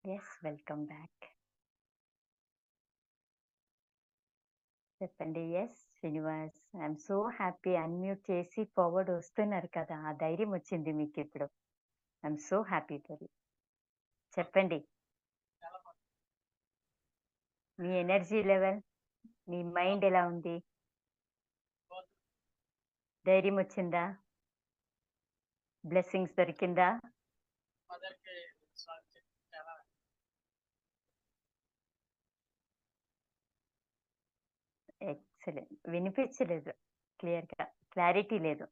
Yes. Welcome back. చెప్పండి. Yes. Srinivas. I am so happy unmute చేసి forward వస్తున్నారు కదా! ఆ ధైర్యం వచ్చింది మీకిప్పుడు. I am so happy for you. చెప్పండి. మీ ఎనర్జీ లెవెల్, మీ మైండ్ ఎలా ఉంది? ధైర్యం వచ్చిందా? బ్లెస్సింగ్స్ దొరికిందా? ఎక్సలెంట్. వినిపించలేదు క్లియర్‌గా. క్లారిటీ లేదు.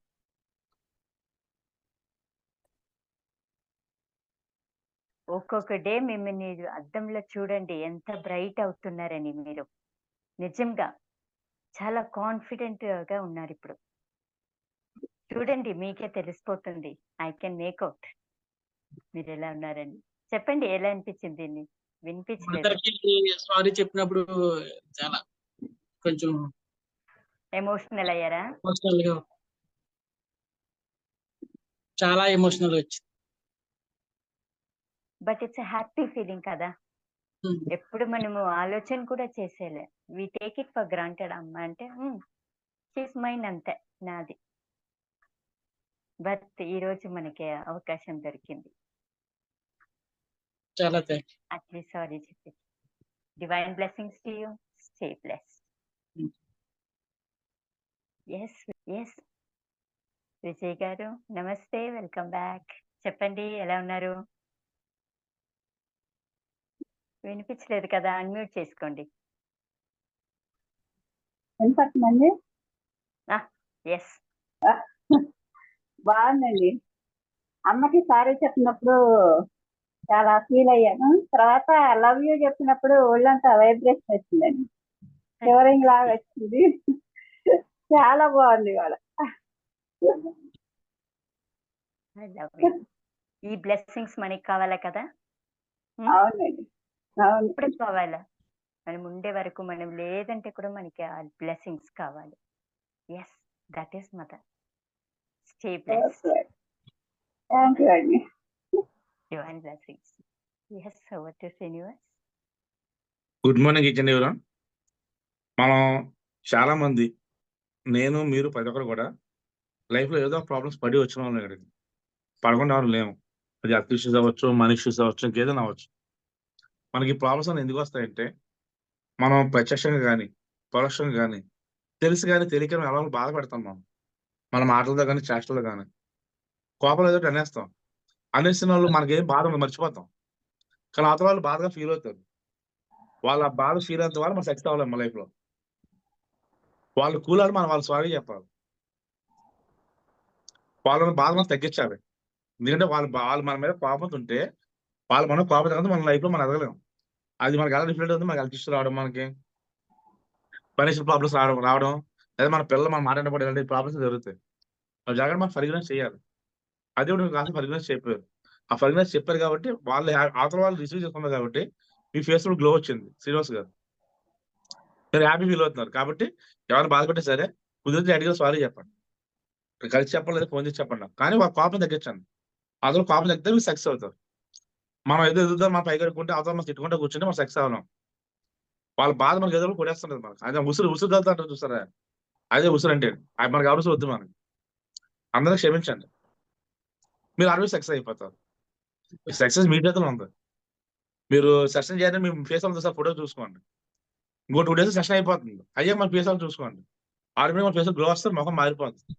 ఒక్కొక్క డే మిమ్మల్ని అద్దంలో చూడండి ఎంత బ్రైట్ అవుతున్నారని మీరు. నిజంగా చాలా కాన్ఫిడెంట్‌గా ఉన్నారిప్పుడు. చూడండి మీకే తెలిసిపోతుంది. ఐ కెన్ మేక్ ఔట్ మీరెలా ఉన్నారని. చెప్పండి ఎలా అనిపించింది దీన్ని? వినిపించలేదు. అందరికి సారీ చెప్పినప్పుడు చాలా కొంచెం ఎమోషనల్ అయ్యారా? ఎమోషనల్‌గా చాలా ఎమోషనల్ వచ్చింది. But it's a happy feeling కదా! హ్మ్. ఎప్పుడు మనము ఆలోచన కూడా చేసేయలే. We take it for granted అమ్మ అంటే షీ ఈస్ మైన్ అంతే నాది. బట్ ఈరోజు మనకి అవకాశం దొరికింది. చాలా థాంక్స్. అట్లీస్ట్ సారీ చెప్పి. Divine blessings to you. Stay blessed. హ్మ్. యెస్. యెస్. విజయ్ గారు నమస్తే. Welcome back. చెప్పండి ఎలా ఉన్నారు? వినిపించలేదు కదా! అన్‌మ్యూట్ చేసుకోండి. వినపడుతుందండి? ఆ! యెస్. బాగుందండి. అమ్మకి సారీ చెప్పినప్పుడు చాలా ఫీల్ అయ్యాను. తర్వాత లవ్ యూ చెప్పినప్పుడు ఒళ్ళంతా వైబ్రేషన్ వచ్చిందండి. షివరింగ్ లాగా వచ్చింది. చాలా బాగుంది ఇవాళ. I love you. ఈ బ్లెస్సింగ్స్ మనకి కావాలా కదా! అవునండి. అవును. ఇప్పుడు కావాలా? మనం ఉండే వరకు మనం లేదంటే కూడా మనకి ఆ బ్లెస్సింగ్స్ కావాలి. Yes. That is mother. Stay blessed. Okay. Thank you అండి. Divine blessings. Yes. Over to Srinivas. Good morning each and everyone. మనం చాలా మంది నేను, మీరు ప్రతి ఒక్కరు కూడా లైఫ్‌లో ఏదో ఒక ప్రాబ్లమ్స్ పడి వచ్చిన వాళ్ళమే ఇక్కడికి. పడకుండా ఎవరు లేము. అది హెల్త్ ఇష్యూస్ అవ్వచ్చు, మనీ ఇష్యూస్ అవ్వచ్చు, ఇంకేదైనా అవ్వచ్చు. మనకి ప్రాబ్లమ్స్ అనేవి ఎందుకు వస్తాయంటే, మనం ప్రత్యక్షంగా గాని, పరోక్షంగా గాని, తెలిసి గాని, తెలియక గాని ఎవరిని బాధపెడతాం మనం. మన మాటలతో గాని, చేష్టలతో గాని. కోపంలో ఏదో ఒకటి అనేస్తాం. అనేసిన వాళ్ళు మనకేం బాధ ఉండదు మర్చిపోతాం. కానీ అవతల వాళ్ళు బాధగా ఫీల్ అవుతారు. వాళ్ళ బాధ ఫీల్ అయినంత వరకు మనం సక్సెస్ అవ్వలేం మన లైఫ్‌లో. వాళ్ళు కూల్ అవ్వాలి, మనం వాళ్ళకి సారీ చెప్పాలి. వాళ్ళ బాధ మనం తగ్గించాలి. ఎందుకంటే వాళ్ళు మన మీద కోపంతో ఉంటే, వాళ్ళు మన కోపం తర్వాత మన లైఫ్‌లో మనం ఎదగలేం. అది మనకి ఎలా రిఫ్లెక్ట్ అవుతుంది, మనకి హెల్త్ ఇష్యూస్ రావడం, మనకి ఫైనాన్షియల్ ప్రాబ్లమ్స్ రావడం, లేదా మన పిల్లలు మనం మాట్లాడినప్పుడు ఇలాంటి ప్రాబ్లమ్స్ జరుగుతాయి. అవి జరగడం మనం ఫర్‌గివ్‌నెస్ చేయాలి. అది కూడా మీకు కాస్త ఫర్‌గివ్‌నెస్ చెప్పారు. ఆ ఫర్‌గివ్‌నెస్ చెప్పారు కాబట్టి వాళ్ళు అవతల వాళ్ళు రిసీవ్ చేసుకున్నారు కాబట్టి మీ ఫేస్‌లో గ్లో వచ్చింది శ్రీనివాస్ గారు. మీరు హ్యాపీ ఫీల్ అవుతున్నారు. కాబట్టి ఎవరైనా బాధపడితే సరే కుదిరితే డైరెక్ట్‌గా సారీ చెప్పండి. కలిసి చెప్పండి లేదా ఫోన్ చేసి చెప్పండి నాకు. కానీ వాళ్ళ కోపం తగ్గించండి. అవతల కోపం తగ్గితే మీరు సక్సెస్ అవుతారు. మనం ఏదో ఎదుగుతాం మనం పైకి అనుకుంటే అవతల మనం తిట్టుకుంటూ కూర్చుంటే మనం సక్సెస్ అవ్వలేం. వాళ్ళ బాధ మనకి ఎదురు కొట్టేస్తుంటది మనకు. అదే ఉసురు తగులుతా అంటారు చూసారా? అదే ఉసురు అంటే. అది మనకు అవసరం వద్దు మనకి. అందరిని క్షమించండి. మీరు ఆల్రెడీ సక్సెస్ అయిపోతారు. సక్సెస్ మీ చేతిలో ఉంది. మీరు సెషన్ చేయాలంటే మీ ఫేస్ ఒకసారి ఫోటో చూసుకోండి. ఇంకో 2 డేస్ సెషన్ అయిపోతుంది. అయ్యాక మన ఫేస్ చూసుకోండి. ఆటోమేటిక్‌గా మన ఫేస్‌లో గ్లో వస్తది. మొఖం మారిపోతుంది.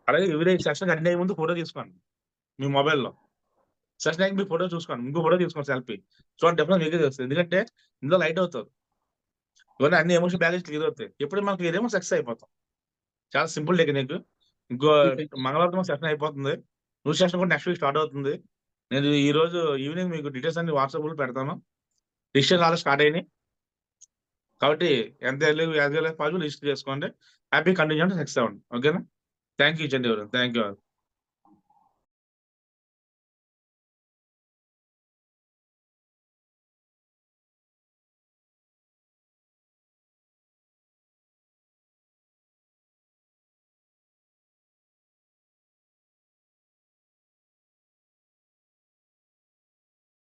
అలాగే ఎవ్రీ సెషన్ అటెండ్ అయ్యే ముందు ఫోటో తీసుకోండి. మీ మొబైల్‌లో. సెషన్ అయ్యాక మీ ఫోటో చూసుకోండి. ఇంకో ఫోటో తీసుకోండి సెల్ఫీ. చూడండి డిఫరెన్స్ మీకే తెలుస్తది. ఎందుకంటే ఇందులో లైట్ అవుతారు. ఇవన్నీ అన్ని ఎమోషన్ బ్యాగేజ్ క్లియర్ అవుతాయి. ఎప్పుడైతే మనకు క్లియర్ అయ్యామో సక్సెస్ అయిపోతాం. చాలా సింపుల్ టెక్నిక్. ఇంకో మంగళవారం సెషన్ అయిపోతుంది. న్యూ సెషన్ కూడా నెక్స్ట్ వీక్ స్టార్ట్ అవుతుంది. నేను ఈరోజు ఈవినింగ్ మీకు డీటెయిల్స్ అన్ని వాట్సాప్‌లో పెడతాను. రిజిస్ట్రేషన్ ఆల్రెడీ స్టార్ట్ అయినాయి. కాబట్టి ఎంత ఎర్లీ యాస్ పాసిబుల్ రిజిస్టర్ చేసుకోండి. హ్యాపీ కంటిన్యూ సక్సెస్ అవ్వండి. ఓకేనా? Thank you each and everyone. Thank you all.